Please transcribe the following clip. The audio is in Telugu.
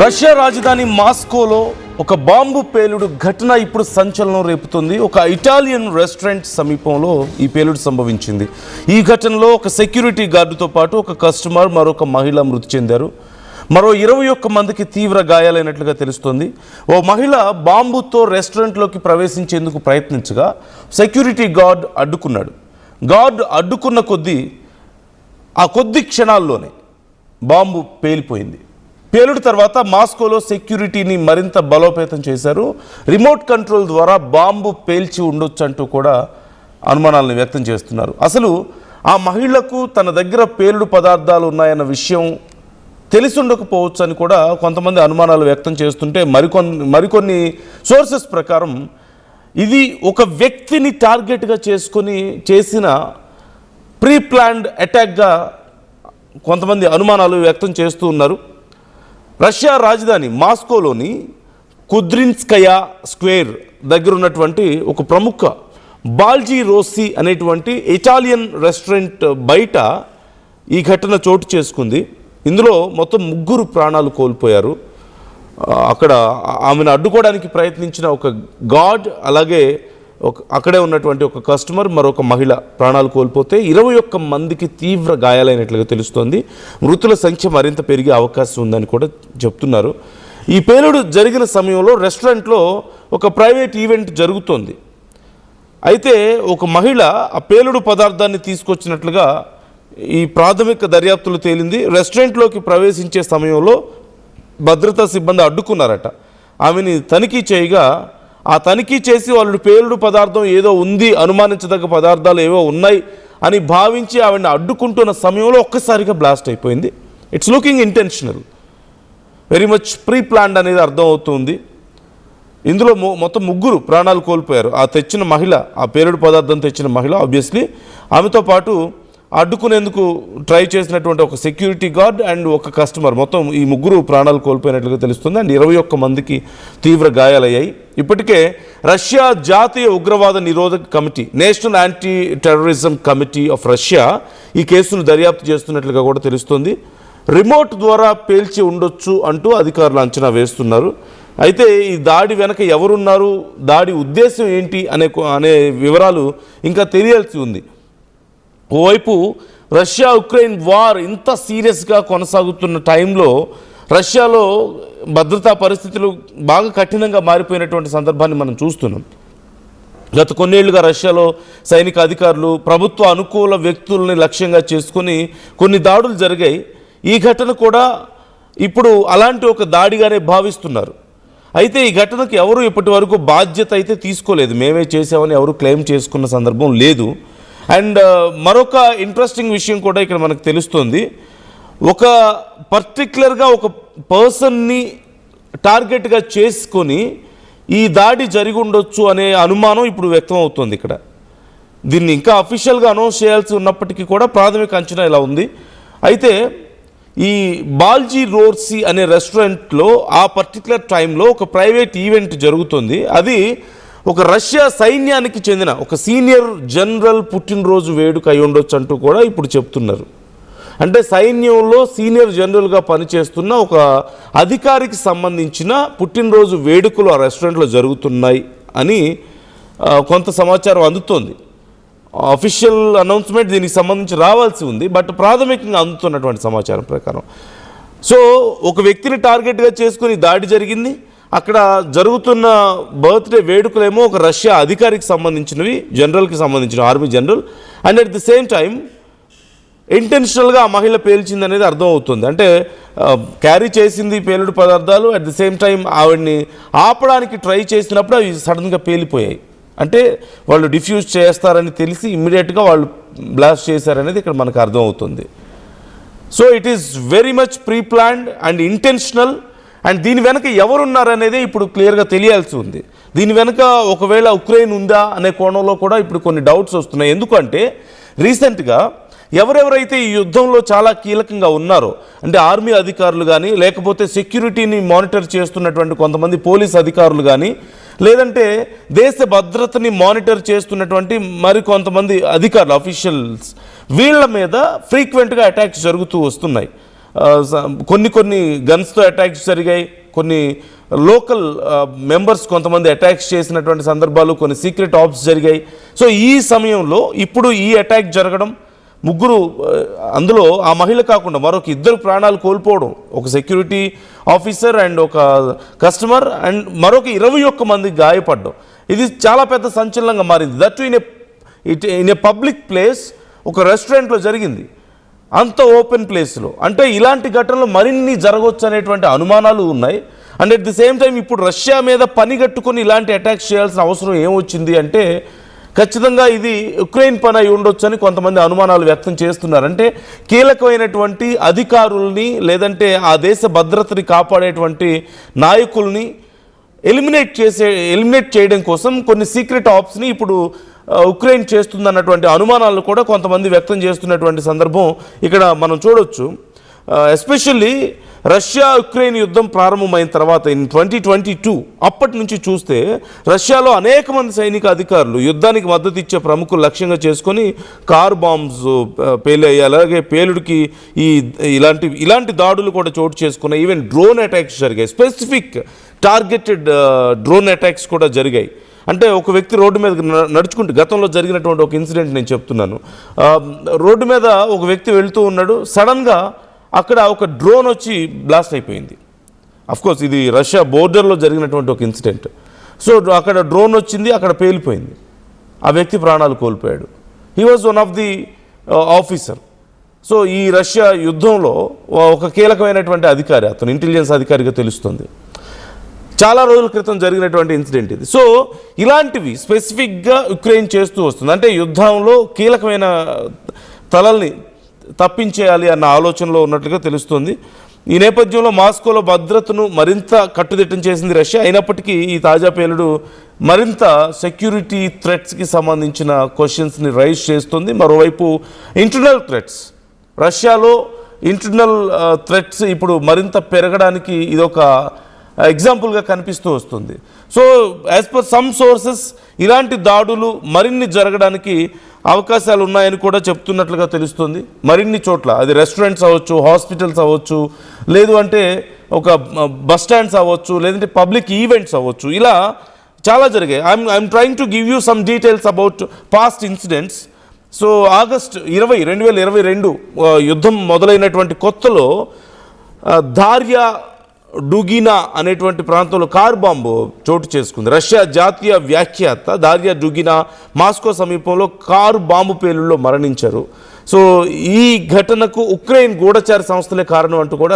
రష్యా రాజధాని మాస్కోలో ఒక బాంబు పేలుడు ఘటన ఇప్పుడు సంచలనం రేపుతుంది. ఒక ఇటాలియన్ రెస్టారెంట్ సమీపంలో ఈ పేలుడు సంభవించింది. ఈ ఘటనలో ఒక సెక్యూరిటీ గార్డుతో పాటు ఒక కస్టమర్, మరొక మహిళ మృతి చెందారు. మరో 21 మందికి తీవ్ర గాయాలైనట్లుగా తెలుస్తోంది. ఓ మహిళ బాంబుతో రెస్టారెంట్లోకి ప్రవేశించేందుకు ప్రయత్నించగా సెక్యూరిటీ గార్డ్ అడ్డుకున్నాడు. గార్డ్ అడ్డుకున్న కొద్ది క్షణాల్లోనే బాంబు పేలిపోయింది. పేలుడు తర్వాత మాస్కోలో సెక్యూరిటీని మరింత బలోపేతం చేశారు. రిమోట్ కంట్రోల్ ద్వారా బాంబు పేల్చి ఉండొచ్చు అంటూ కూడా అనుమానాలను వ్యక్తం చేస్తున్నారు. అసలు ఆ మహిళకు తన దగ్గర పేలుడు పదార్థాలు ఉన్నాయన్న విషయం తెలిసి ఉండకపోవచ్చు అని కూడా కొంతమంది అనుమానాలు వ్యక్తం చేస్తుంటే మరికొన్ని సోర్సెస్ ప్రకారం ఇది ఒక వ్యక్తిని టార్గెట్గా చేసుకొని చేసిన ప్రీ ప్లాన్డ్ అటాక్గా కొంతమంది అనుమానాలు వ్యక్తం చేస్తూ ఉన్నారు. రష్యా రాజధాని మాస్కోలోని కుద్రిన్స్కయా స్క్వేర్ దగ్గర ఉన్నటువంటి ఒక ప్రముఖ బాల్జీ రోస్సీ అనేటువంటి ఇటాలియన్ రెస్టారెంట్ బయట ఈ ఘటన చోటు చేసుకుంది. ఇందులో మొత్తం 3 ప్రాణాలు కోల్పోయారు. అక్కడ ఆమెను అడ్డుకోవడానికి ప్రయత్నించిన ఒక గార్డ్, అలాగే అక్కడే ఉన్నటువంటి ఒక కస్టమర్, మరొక మహిళ ప్రాణాలు కోల్పోతే 21 మందికి తీవ్ర గాయాలైనట్లుగా తెలుస్తోంది. మృతుల సంఖ్య మరింత పెరిగే అవకాశం ఉందని కూడా చెప్తున్నారు. ఈ పేలుడు జరిగిన సమయంలో రెస్టారెంట్లో ఒక ప్రైవేట్ ఈవెంట్ జరుగుతోంది. అయితే ఒక మహిళ ఆ పేలుడు పదార్థాన్ని తీసుకొచ్చినట్లుగా ఈ ప్రాథమిక దర్యాప్తులు తేలింది. రెస్టారెంట్లోకి ప్రవేశించే సమయంలో భద్రతా సిబ్బంది అడ్డుకున్నారట. ఆమెని తనిఖీ చేయగా ఆ తనిఖీ చేసి వాళ్ళు పేలుడు పదార్థం ఏదో ఉంది, అనుమానించదగ్గ పదార్థాలు ఏవో ఉన్నాయి అని భావించి ఆవిడని అడ్డుకుంటున్న సమయంలో ఒక్కసారిగా బ్లాస్ట్ అయిపోయింది. It's looking intentional, very much pre planned అనేది అర్థమవుతుంది. ఇందులో మొత్తం 3 ప్రాణాలు కోల్పోయారు. ఆ తెచ్చిన మహిళ, ఆ పేలుడు పదార్థం తెచ్చిన మహిళ ఆబ్వియస్లీ, ఆమెతో పాటు అడ్డుకునేందుకు ట్రై చేసినటువంటి ఒక సెక్యూరిటీ గార్డ్ అండ్ ఒక కస్టమర్, మొత్తం ఈ 3 ప్రాణాలు కోల్పోయినట్లుగా తెలుస్తుంది. అండ్ 21 మందికి తీవ్ర గాయాలయ్యాయి. ఇప్పటికే రష్యా జాతీయ ఉగ్రవాద నిరోధక committee, national anti terrorism committee of Russia ఈ కేసును దర్యాప్తు చేస్తున్నట్లుగా కూడా తెలుస్తుంది. రిమోట్ ద్వారా పేల్చి ఉండొచ్చు అంటూ అధికారులు అంచనా వేస్తున్నారు. అయితే ఈ దాడి వెనక ఎవరున్నారు, దాడి ఉద్దేశం ఏంటి అనే వివరాలు ఇంకా తెలియాల్సి ఉంది. ఓవైపు రష్యా ఉక్రెయిన్ వార్ ఇంత సీరియస్గా కొనసాగుతున్న టైంలో రష్యాలో భద్రతా పరిస్థితులు బాగా కఠినంగా మారిపోయినటువంటి సందర్భాన్ని మనం చూస్తున్నాం. గత కొన్నేళ్లుగా రష్యాలో సైనిక అధికారులు ప్రభుత్వ అనుకూల వ్యక్తుల్ని లక్ష్యంగా చేసుకుని కొన్ని దాడులు జరిగాయి. ఈ ఘటన కూడా ఇప్పుడు అలాంటి ఒక దాడిగానే భావిస్తున్నారు. అయితే ఈ ఘటనకు ఎవరు ఇప్పటి వరకు బాధ్యత అయితే తీసుకోలేదు. మేమే చేసామని ఎవరు క్లెయిమ్ చేసుకున్న సందర్భం లేదు. అండ్ మరొక ఇంట్రెస్టింగ్ విషయం కూడా ఇక్కడ మనకు తెలుస్తుంది. ఒక పర్టిక్యులర్గా ఒక పర్సన్ని టార్గెట్గా చేసుకొని ఈ దాడి జరిగి ఉండొచ్చు అనే అనుమానం ఇప్పుడు వ్యక్తం అవుతుంది. ఇక్కడ దీన్ని ఇంకా అఫీషియల్గా అనౌన్స్ చేయాల్సి ఉన్నప్పటికీ కూడా ప్రాథమిక అంచనా ఇలా ఉంది. అయితే ఈ బాల్జీ రోస్సీ అనే రెస్టారెంట్లో ఆ పర్టిక్యులర్ టైంలో ఒక ప్రైవేట్ ఈవెంట్ జరుగుతుంది. అది ఒక రష్యా సైన్యానికి చెందిన ఒక సీనియర్ జనరల్ పుట్టినరోజు వేడుక అయి ఉండొచ్చు అంటూ కూడా ఇప్పుడు చెప్తున్నారు. అంటే సైన్యంలో సీనియర్ జనరల్గా పనిచేస్తున్న ఒక అధికారికి సంబంధించిన పుట్టినరోజు వేడుకలు ఆ రెస్టారెంట్లో జరుగుతున్నాయి అని కొంత సమాచారం అందుతోంది. అఫీషియల్ అనౌన్స్మెంట్ దీనికి సంబంధించి రావాల్సి ఉంది, బట్ ప్రాథమికంగా అందుతున్నటువంటి సమాచారం ప్రకారం సో ఒక వ్యక్తిని టార్గెట్గా చేసుకుని దాడి జరిగింది. అక్కడ జరుగుతున్న బర్త్డే వేడుకలేమో ఒక రష్యా అధికారికి సంబంధించినవి, జనరల్కి సంబంధించిన army general. And at the same time ఇంటెన్షనల్గా ఆ మహిళ పేల్చింది అనేది అర్థమవుతుంది. అంటే క్యారీ చేసింది పేలుడు పదార్థాలు, అట్ ది సేమ్ టైం ఆవిడ్ని ఆపడానికి ట్రై చేసినప్పుడు అవి సడన్గా పేలిపోయాయి. అంటే వాళ్ళు డిఫ్యూజ్ చేస్తారని తెలిసి ఇమ్మీడియట్గా వాళ్ళు బ్లాస్ట్ చేశారనేది ఇక్కడ మనకు అర్థమవుతుంది. So it is very much pre planned and intentional. And దీని వెనక ఎవరున్నారనేది ఇప్పుడు క్లియర్గా తెలియాల్సి ఉంది. దీని వెనక ఒకవేళ ఉక్రెయిన్ ఉందా అనే కోణంలో కూడా ఇప్పుడు కొన్ని డౌట్స్ వస్తున్నాయి. ఎందుకంటే రీసెంట్గా ఎవరెవరైతే ఈ యుద్ధంలో చాలా కీలకంగా ఉన్నారో, అంటే ఆర్మీ అధికారులు కానీ, లేకపోతే సెక్యూరిటీని మానిటర్ చేస్తున్నటువంటి కొంతమంది పోలీస్ అధికారులు కానీ, లేదంటే దేశ భద్రతని మానిటర్ చేస్తున్నటువంటి మరికొంతమంది అధికారులు, అఫీషియల్స్, వీళ్ళ మీద ఫ్రీక్వెంట్గా అటాక్స్ జరుగుతూ వస్తున్నాయి. కొన్ని గన్స్తో అటాక్స్ జరిగాయి, కొన్ని లోకల్ మెంబర్స్ కొంతమంది అటాక్స్ చేసినటువంటి సందర్భాలు, కొన్ని సీక్రెట్ ఆప్స్ జరిగాయి. సో ఈ సమయంలో ఇప్పుడు ఈ అటాక్ జరగడం, ముగ్గురు అందులో ఆ మహిళ కాకుండా మరొక ఇద్దరు ప్రాణాలు కోల్పోవడం, ఒక సెక్యూరిటీ ఆఫీసర్ అండ్ ఒక కస్టమర్ అండ్ మరొక 21 మంది గాయపడ్డం, ఇది చాలా పెద్ద సంచలనంగా మారింది. That in a public place, ఒక రెస్టారెంట్లో జరిగింది, అంత ఓపెన్ ప్లేస్లో. అంటే ఇలాంటి ఘటనలు మరిన్ని జరగవచ్చు అనేటువంటి అనుమానాలు ఉన్నాయి. And at the same time ఇప్పుడు రష్యా మీద పని కట్టుకొని ఇలాంటి అటాక్స్ చేయాల్సిన అవసరం ఏమొచ్చింది అంటే ఖచ్చితంగా ఇది ఉక్రెయిన్ పని అయి ఉండొచ్చు అని కొంతమంది అనుమానాలు వ్యక్తం చేస్తున్నారు. అంటే కీలకమైనటువంటి అధికారుల్ని లేదంటే ఆ దేశ భద్రతని కాపాడేటువంటి నాయకుల్ని ఎలిమినేట్ చేయడం కోసం కొన్ని సీక్రెట్ ఆప్స్ని ఇప్పుడు ఉక్రెయిన్ చేస్తుందన్నటువంటి అనుమానాలు కూడా కొంతమంది వ్యక్తం చేస్తున్నటువంటి సందర్భం ఇక్కడ మనం చూడొచ్చు. ఎస్పెషల్లీ రష్యా ఉక్రెయిన్ యుద్ధం ప్రారంభమైన తర్వాత ఇన్ 2022 అప్పటి నుంచి చూస్తే రష్యాలో అనేక మంది సైనిక అధికారులు యుద్ధానికి మద్దతు ఇచ్చే ప్రముఖులు లక్ష్యంగా చేసుకొని కార్ బాంబ్స్ పేలయ్యాయి, అలాగే పేలుడికి ఇలాంటి దాడులు కూడా చోటు చేసుకున్నాయి. ఈవెన్ డ్రోన్ అటాక్స్ జరిగాయి, స్పెసిఫిక్ టార్గెటెడ్ డ్రోన్ అటాక్స్ కూడా జరిగాయి. అంటే ఒక వ్యక్తి రోడ్డు మీద నడుచుకుంటూ, గతంలో జరిగినటువంటి ఒక ఇన్సిడెంట్ నేను చెప్తున్నాను. రోడ్డు మీద ఒక వ్యక్తి వెళ్తూ ఉన్నాడు, సడన్గా అక్కడ ఒక డ్రోన్ వచ్చి బ్లాస్ట్ అయిపోయింది. అఫ్కోర్స్ ఇది రష్యా బోర్డర్లో జరిగినటువంటి ఒక ఇన్సిడెంట్. సో అక్కడ డ్రోన్ వచ్చింది, అక్కడ పేలిపోయింది, ఆ వ్యక్తి ప్రాణాలు కోల్పోయాడు. He was one of the officer. So ఈ రష్యా యుద్ధంలో ఒక కీలకమైనటువంటి అధికారి, అతను ఇంటెలిజెన్స్ అధికారిగా తెలుస్తుంది. చాలా రోజుల క్రితం జరిగినటువంటి ఇన్సిడెంట్ ఇది. సో ఇలాంటివి స్పెసిఫిక్గా ఉక్రెయిన్ చేస్తూ వస్తుంది. అంటే యుద్ధంలో కీలకమైన తలల్ని తప్పించేయాలి అన్న ఆలోచనలో ఉన్నట్లుగా తెలుస్తుంది. ఈ నేపథ్యంలో మాస్కోలో భద్రతను మరింత కట్టుదిట్టం చేసింది రష్యా. అయినప్పటికీ ఈ తాజా పేలుడు మరింత సెక్యూరిటీ థ్రెట్స్కి సంబంధించిన క్వశ్చన్స్ని రైజ్ చేస్తుంది. మరోవైపు ఇంటర్నల్ థ్రెట్స్, రష్యాలో ఇంటర్నల్ థ్రెట్స్ ఇప్పుడు మరింత పెరగడానికి ఇదొక ఎగ్జాంపుల్గా కనిపిస్తూ వస్తుంది. So as per some sources ఇలాంటి దాడులు మరిన్ని జరగడానికి అవకాశాలు ఉన్నాయని కూడా చెప్తున్నట్లుగా తెలుస్తుంది. మరిన్ని చోట్ల, అది రెస్టారెంట్స్ అవ్వచ్చు, హాస్పిటల్స్ అవ్వచ్చు, లేదు అంటే ఒక బస్ స్టాండ్స్ అవ్వచ్చు, లేదంటే పబ్లిక్ ఈవెంట్స్ అవ్వచ్చు, ఇలా చాలా జరిగాయి. I'm trying to give you some details about past incidents. So August 20, 2022 యుద్ధం మొదలైనటువంటి కొత్తలో దార్యా డుగినా అనేటువంటి ప్రాంతంలో కార్ బాంబు చోటు చేసుకుంది. రష్యా జాతీయ వ్యాఖ్యాత దార్యా డుగినా మాస్కో సమీపంలో కారు బాంబు పేలుల్లో మరణించారు. సో ఈ ఘటనకు ఉక్రెయిన్ గూఢచార సంస్థలే కారణం అంటూ కూడా